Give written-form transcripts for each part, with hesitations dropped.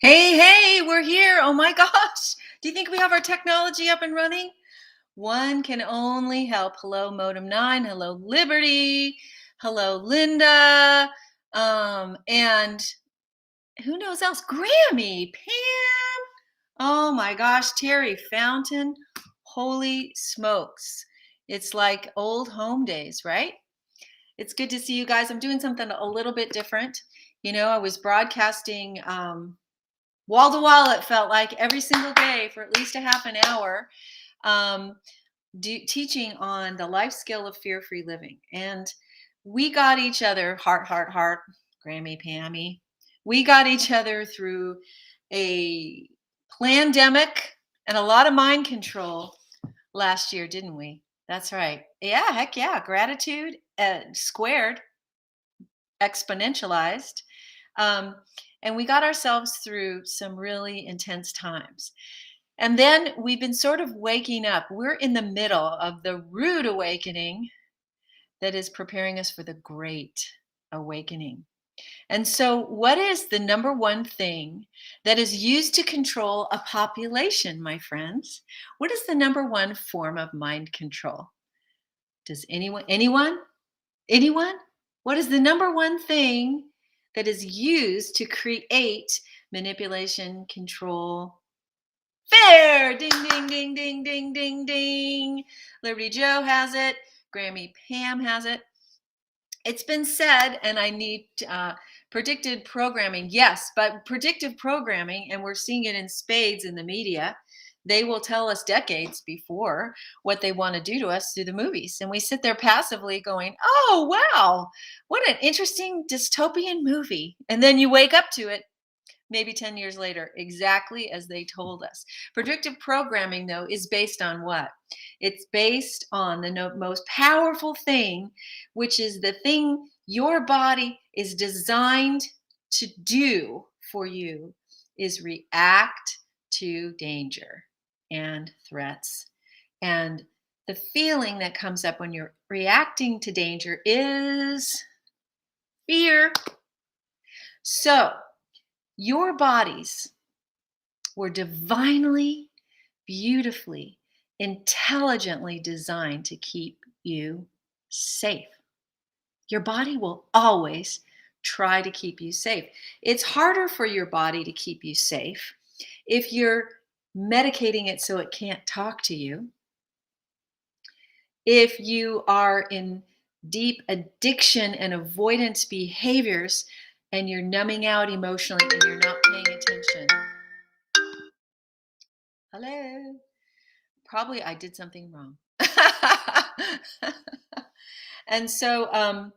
Hey, we're here. Oh my gosh. Do you think we have our technology up and running? One can only help. Hello, Modem 9. Hello, Liberty. Hello, Linda. And who knows else? Grammy, Pam. Oh my gosh, Terry Fountain. Holy smokes. It's like old home days, right? It's good to see you guys. I'm doing something a little bit different. I was broadcasting wall to wall, it felt like every single day for at least a half an hour, um, teaching on the life skill of fear-free living. And we got each other, heart, Grammy, Pammy. We got each other through a pandemic and a lot of mind control last year, didn't we? That's right. Yeah, heck yeah. Gratitude squared, exponentialized. Um, and we got ourselves through some really intense times. And then we've been sort of waking up. We're in the middle of the rude awakening that is preparing us for the great awakening. And so, what is the number one thing that is used to control a population, my friends? What is the number one form of mind control? Does anyone? What is the number one thing that is used to create manipulation, control, fear? Ding, ding, ding, ding, ding, ding, ding. Liberty Joe has it. Grammy Pam has it. It's been said, and I need predicted programming. Yes, but predictive programming, and we're seeing it in spades in the media. They will tell us decades before what they want to do to us through the movies. And we sit there passively going, oh, wow, what an interesting dystopian movie. And then you wake up to it maybe 10 years later, exactly as they told us. Predictive programming, though, is based on what? It's based on the most powerful thing, which is the thing your body is designed to do for you, is react to danger and threats. And the feeling that comes up when you're reacting to danger is fear. So, your bodies were divinely, beautifully, intelligently designed to keep you safe. Your body will always try to keep you safe. It's harder for your body to keep you safe if you're medicating it so it can't talk to you. If you are in deep addiction and avoidance behaviors and you're numbing out emotionally and you're not paying attention. Hello. Probably I did something wrong. And so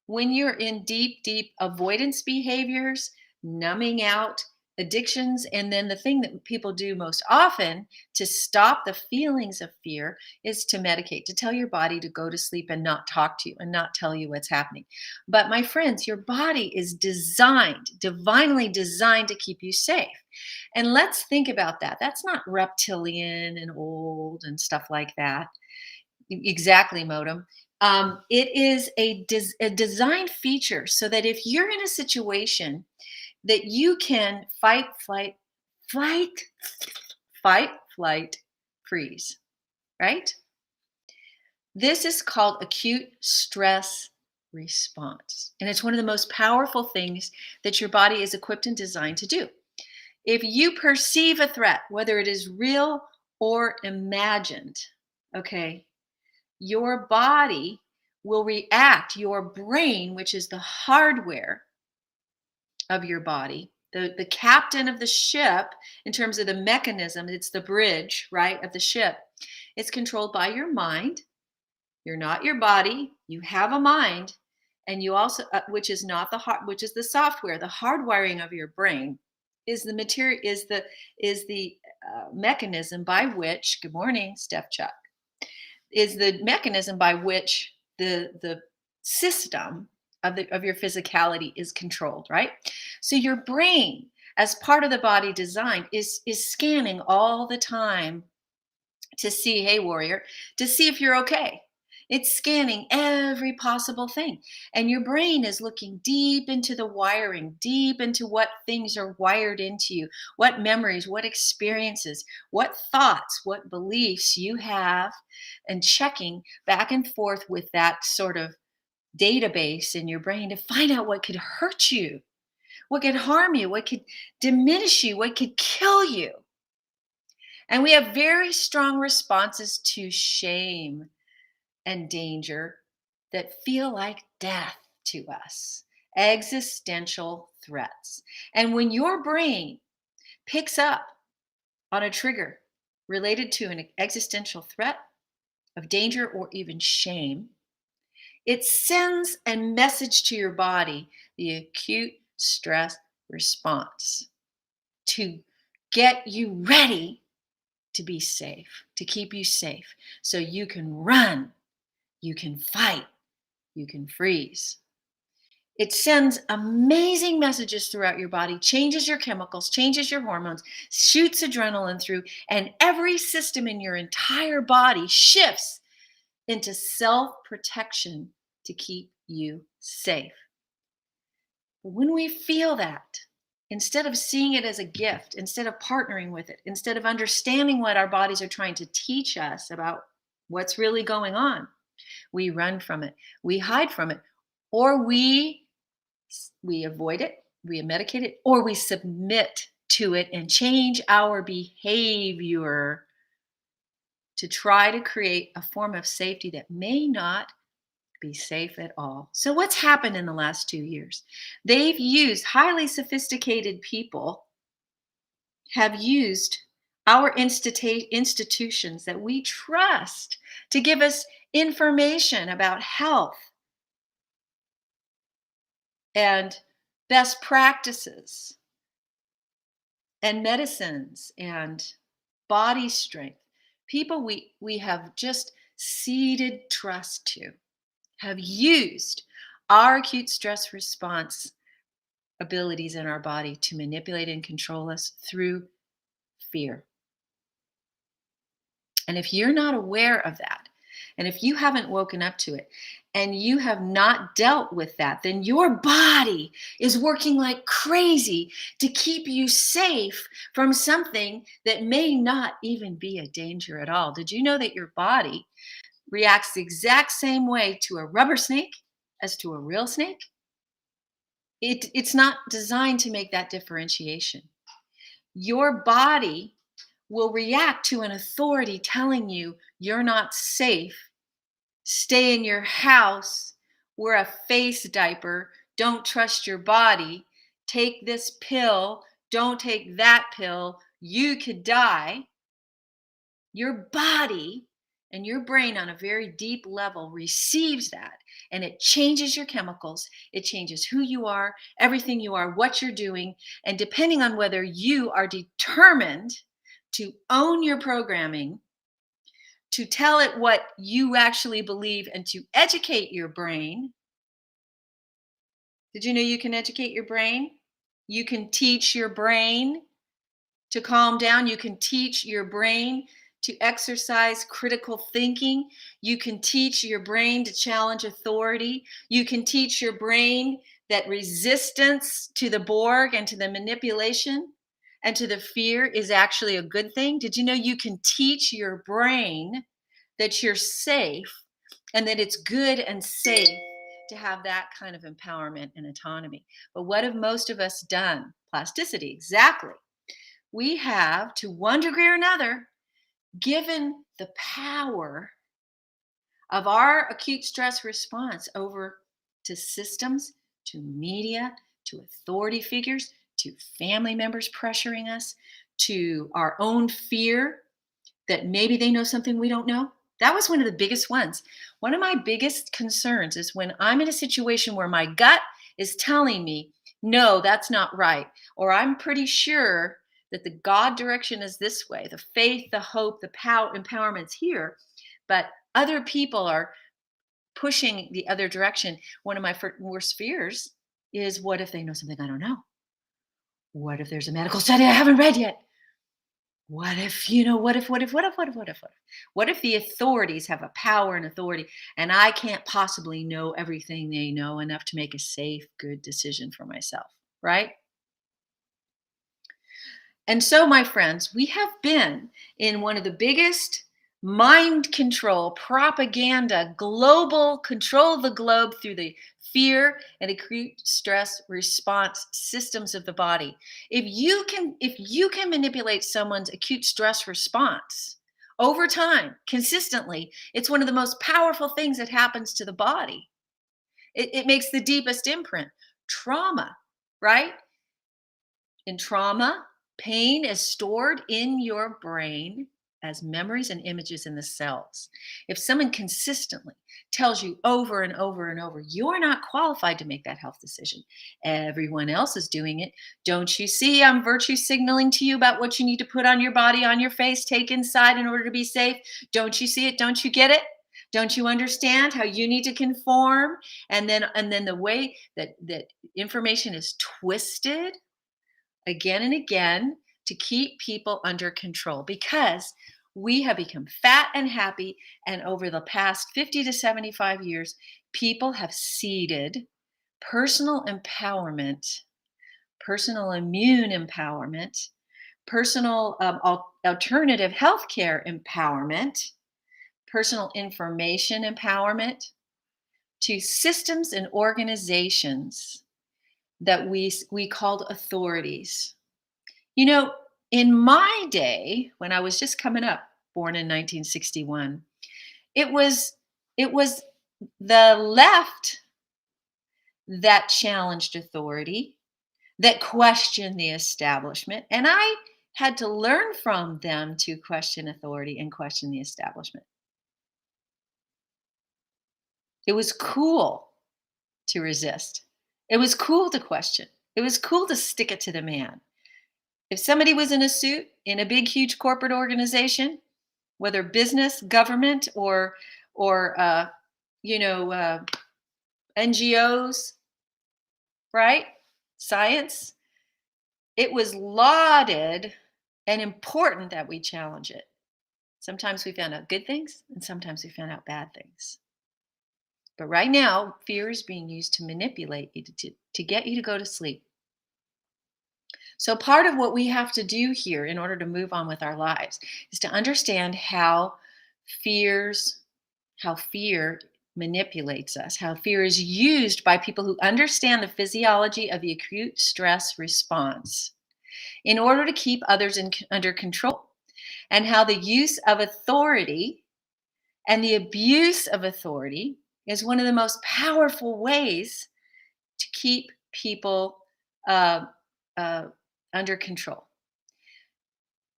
when you're in deep avoidance behaviors, numbing out, addictions, and then the thing that people do most often to stop the feelings of fear is to medicate, to tell your body to go to sleep and not talk to you and not tell you what's happening. But my friends, your body is designed, divinely designed to keep you safe. And let's think about that. That's not reptilian and old and stuff like that. Exactly, Modem. It is a design feature so that if you're in a situation that you can flight, flight, freeze, right? This is called acute stress response. And it's one of the most powerful things that your body is equipped and designed to do. If you perceive a threat, whether it is real or imagined, okay, your body will react. Your brain, which is the hardware of your body, the captain of the ship, in terms of the mechanism, it's the bridge, right, of the ship. It's controlled by your mind. You're not your body. You have a mind, and you also, which is not the heart, which is the software. The hardwiring of your brain is the material, is the mechanism by which. Good morning, Steph Chuck. Is the mechanism by which the system of your physicality is controlled, right? So your brain, as part of the body design, is scanning all the time to see, hey warrior, to see if you're okay. It's scanning every possible thing. And your brain is looking deep into the wiring, deep into what things are wired into you, what memories, what experiences, what thoughts, what beliefs you have, and checking back and forth with that sort of database in your brain to find out what could hurt you, what could harm you, what could diminish you, what could kill you. And we have very strong responses to shame and danger that feel like death to us, existential threats. And when your brain picks up on a trigger related to an existential threat of danger or even shame, it sends a message to your body, the acute stress response, to get you ready to be safe, to keep you safe, so you can run, you can fight, you can freeze. It sends amazing messages throughout your body, changes your chemicals, changes your hormones, shoots adrenaline through, and every system in your entire body shifts into self protection to keep you safe. But when we feel that, instead of seeing it as a gift, instead of partnering with it, instead of understanding what our bodies are trying to teach us about what's really going on, we run from it, we hide from it, or we avoid it, we medicate it, or we submit to it and change our behavior to try to create a form of safety that may not be safe at all. So, what's happened in the last 2 years? They've used highly sophisticated people, have used our institutions that we trust to give us information about health and best practices and medicines and body strength. People we have just ceded trust to have used our acute stress response abilities in our body to manipulate and control us through fear. And if you're not aware of that, and if you haven't woken up to it, and you have not dealt with that, then your body is working like crazy to keep you safe from something that may not even be a danger at all. Did you know that your body reacts the exact same way to a rubber snake as to a real snake? It's not designed to make that differentiation. Your body will react to an authority telling you you're not safe. Stay in your house, wear a face diaper, don't trust your body, take this pill, don't take that pill, you could die. Your body and your brain, on a very deep level, receives that, and it changes your chemicals, it changes who you are, everything you are, what you're doing. And depending on whether you are determined to own your programming, to tell it what you actually believe, and to educate your brain. Did you know you can educate your brain? You can teach your brain to calm down. You can teach your brain to exercise critical thinking. You can teach your brain to challenge authority. You can teach your brain that resistance to the Borg and to the manipulation and to the fear is actually a good thing. Did you know you can teach your brain that you're safe and that it's good and safe to have that kind of empowerment and autonomy? But what have most of us done? Plasticity, exactly. We have, to one degree or another, given the power of our acute stress response over to systems, to media, to authority figures, to family members pressuring us, to our own fear that maybe they know something we don't know. That was one of the biggest ones. One of my biggest concerns is when I'm in a situation where my gut is telling me, no, that's not right, or I'm pretty sure that the God direction is this way, the faith, the hope, the power, empowerment's here, but other people are pushing the other direction. One of my worst fears is, what if they know something I don't know? What if there's a medical study I haven't read yet? What if, you know, what if the authorities have a power and authority and I can't possibly know everything they know enough to make a safe, good decision for myself, right? And so, my friends, we have been in one of the biggest mind control, propaganda, global control of the globe through the fear and acute stress response systems of the body. If you can manipulate someone's acute stress response over time, consistently, it's one of the most powerful things that happens to the body. It makes the deepest imprint. Trauma, right? In trauma, pain is stored in your brain as memories and images in the cells. If someone consistently tells you over and over and over, you're not qualified to make that health decision, everyone else is doing it. Don't you see? I'm virtue signaling to you about what you need to put on your body, on your face, take inside in order to be safe. Don't you see it? Don't you get it? Don't you understand how you need to conform? And then the way that information is twisted again and again to keep people under control because we have become fat and happy. And over the past 50 to 75 years, people have ceded personal empowerment, personal immune empowerment, personal alternative healthcare empowerment, personal information empowerment to systems and organizations that we called authorities. You know, in my day, when I was just coming up, born in 1961, it was the left that challenged authority, that questioned the establishment, and I had to learn from them to question authority and question the establishment. It was cool to resist. It was cool to question. It was cool to stick it to the man. If somebody was in a suit in a big, huge corporate organization, whether business, government, or you know NGOs, right? Science, it was lauded and important that we challenge it. Sometimes we found out good things, and sometimes we found out bad things. But right now, fear is being used to manipulate you to get you to go to sleep. So, part of what we have to do here in order to move on with our lives is to understand fears, how fear manipulates us, how fear is used by people who understand the physiology of the acute stress response in order to keep others under control, and how the use of authority and the abuse of authority is one of the most powerful ways to keep people uh, uh, under control.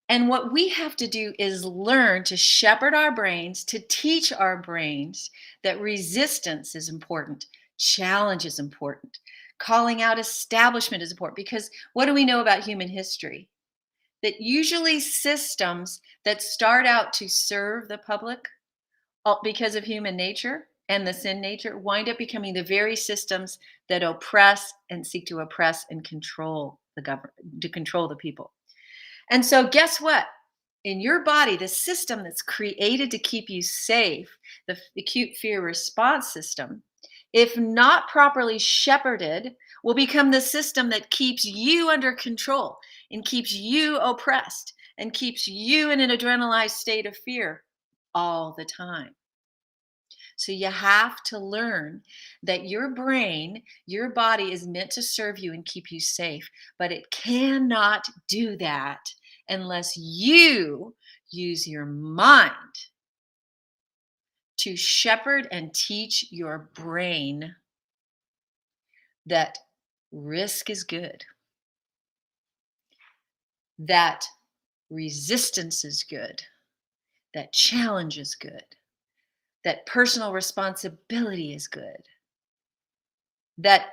And what we have to do is learn to shepherd our brains, to teach our brains that resistance is important, challenge is important, calling out establishment is important. Because what do we know about human history? That usually systems that start out to serve the public because of human nature and the sin nature wind up becoming the very systems that oppress and seek to oppress and control the government, to control the people. And so, guess what? In your body, the system that's created to keep you safe, the acute fear response system, if not properly shepherded, will become the system that keeps you under control and keeps you oppressed and keeps you in an adrenalized state of fear all the time. So you have to learn that your brain, your body is meant to serve you and keep you safe, but it cannot do that unless you use your mind to shepherd and teach your brain that risk is good, that resistance is good, that challenge is good, that personal responsibility is good, that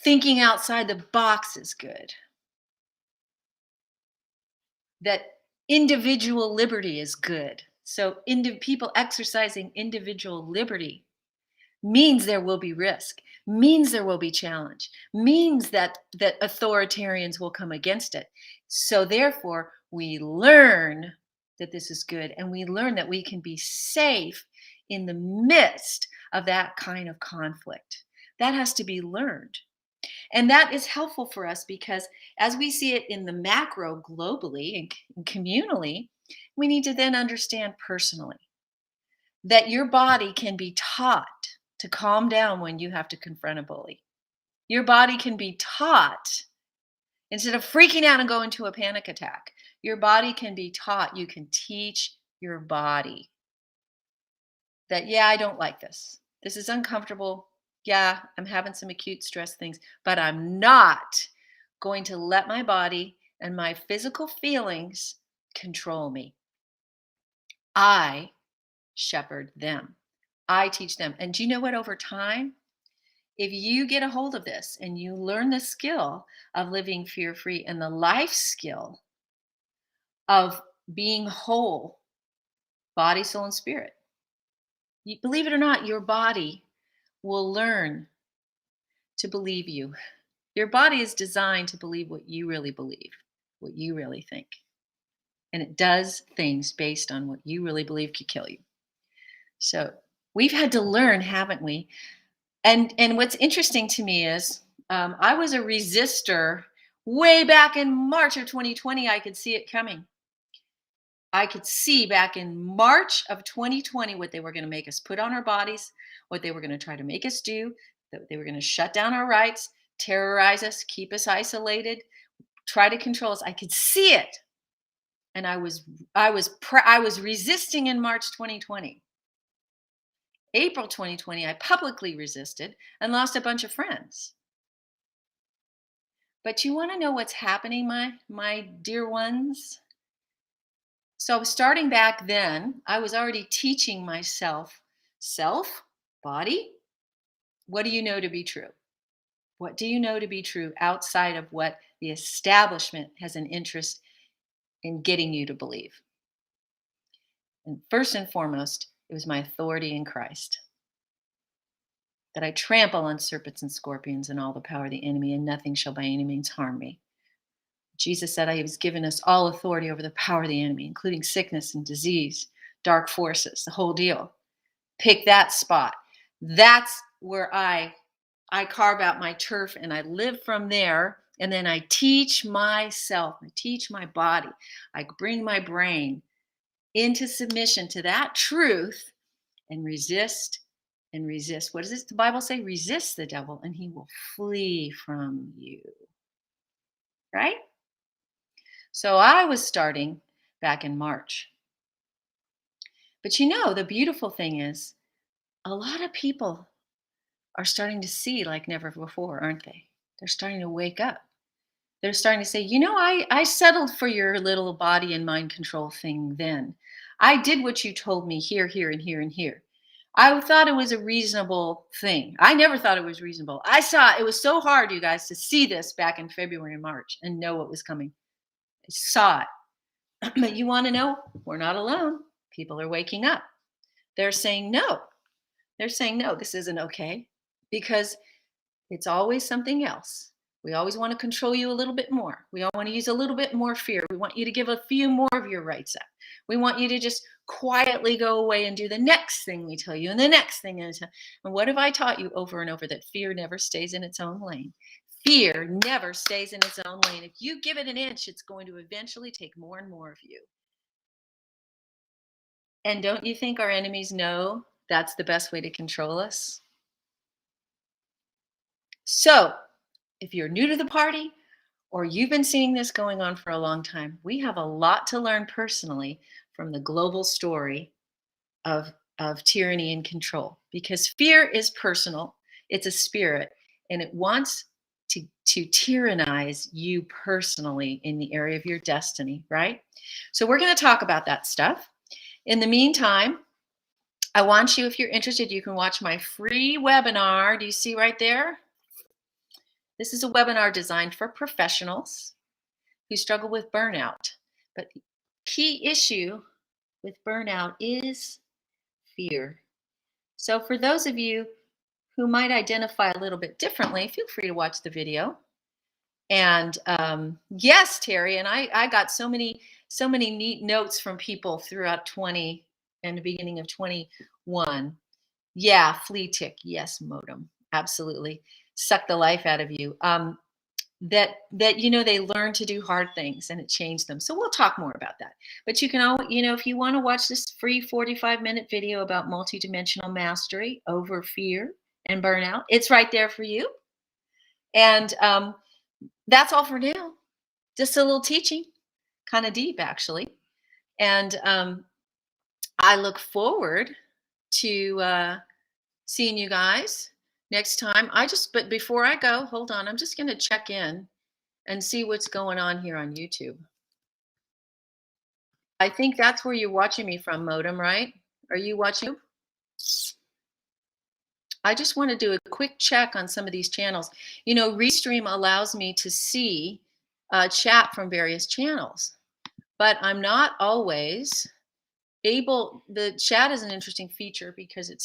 thinking outside the box is good, that individual liberty is good. So, people exercising individual liberty means there will be risk, means there will be challenge, means that authoritarians will come against it. So, therefore, We learn that this is good, and we learn that we can be safe in the midst of that kind of conflict. That has to be learned. And that is helpful for us because as we see it in the macro globally and communally, we need to then understand personally that your body can be taught to calm down when you have to confront a bully. Your body can be taught instead of freaking out and going into a panic attack. Your body can be taught. You can teach your body that, yeah, I don't like this. This is uncomfortable. Yeah, I'm having some acute stress things, but I'm not going to let my body and my physical feelings control me. I shepherd them. I teach them. And do you know what? Over time, if you get a hold of this and you learn the skill of living fear free and the life skill of being whole, body, soul, and spirit, believe it or not, your body will learn to believe you. Your body is designed to believe what you really believe, what you really think. And it does things based on what you really believe could kill you. So we've had to learn, haven't we? And what's interesting to me is I was a resistor way back in March of 2020. I could see it coming. I could see back in March of 2020 what they were going to make us put on our bodies, what they were going to try to make us do, that they were going to shut down our rights, terrorize us, keep us isolated, try to control us. I could see it. And I was resisting in March 2020. April 2020, I publicly resisted and lost a bunch of friends. But you want to know what's happening, my dear ones? So starting back then, I was already teaching myself self, body, what do you know to be true? What do you know to be true outside of what the establishment has an interest in getting you to believe? And first and foremost, it was my authority in Christ. That I trample on serpents and scorpions and all the power of the enemy, and nothing shall by any means harm me. Jesus said he was given us all authority over the power of the enemy, including sickness and disease, dark forces, the whole deal. Pick that spot. That's where I carve out my turf and I live from there. And then I teach myself, I teach my body, I bring my brain into submission to that truth and resist and resist. What does the Bible say? Resist the devil and he will flee from you. Right? So I was starting back in March. But the beautiful thing is a lot of people are starting to see like never before, aren't they? They're starting to wake up. They're starting to say, I settled for your little body and mind control thing then. I did what you told me here, here, and here, and here. I thought it was a reasonable thing. I never thought it was reasonable. I saw it was so hard, you guys, to see this back in February and March and know what was coming. I saw it. But you want to know? We're not alone. People are waking up. They're saying no. They're saying no, this isn't okay because it's always something else. We always want to control you a little bit more. We all want to use a little bit more fear. We want you to give a few more of your rights up. We want you to just quietly go away and do the next thing we tell you and the next thing. And what have I taught you over and over? That fear never stays in its own lane. Fear never stays in its own lane. If you give it an inch, it's going to eventually take more and more of you. And don't you think our enemies know that's the best way to control us? So, if you're new to the party or you've been seeing this going on for a long time, we have a lot to learn personally from the global story of tyranny and control because fear is personal, it's a spirit, and it wants to tyrannize you personally in the area of your destiny, right? So, we're going to talk about that stuff. In the meantime, I want you, if you're interested, you can watch my free webinar. Do you see right there? This is a webinar designed for professionals who struggle with burnout. But the key issue with burnout is fear. So for those of you who might identify a little bit differently, feel free to watch the video. And yes, Terry, and I got so many neat notes from people throughout 20 and the beginning of 21. Yeah, flea tick. Yes, modem. Absolutely. Suck the life out of you. That they learn to do hard things and it changed them. So we'll talk more about that. But you can if you want to watch this free 45-minute video about multidimensional mastery over fear and burnout, it's right there for you. And that's all for now. Just a little teaching, kind of deep actually. And I look forward to seeing you guys next time. But before I go, hold on. I'm just going to check in and see what's going on here on YouTube. I think that's where you're watching me from, Modem, right? Are you watching? I just want to do a quick check on some of these channels. Restream allows me to see chat from various channels, but I'm not always able. The chat is an interesting feature because it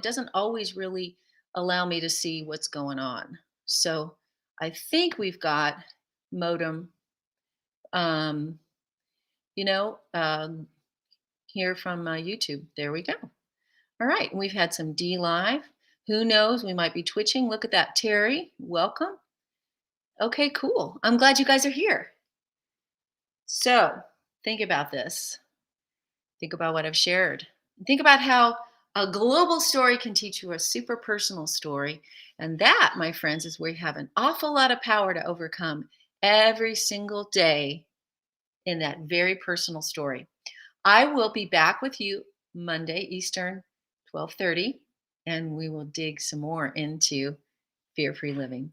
doesn't always really allow me to see what's going on. So I think we've got Modem, um, here from YouTube. There we go. All right. We've had some D Live. Who knows? We might be twitching. Look at that, Terry. Welcome. Okay, cool. I'm glad you guys are here. So think about this. Think about what I've shared. Think about how a global story can teach you a super personal story. And that, my friends, is where you have an awful lot of power to overcome every single day in that very personal story. I will be back with you Monday, Eastern, 12:30, and we will dig some more into fear-free living.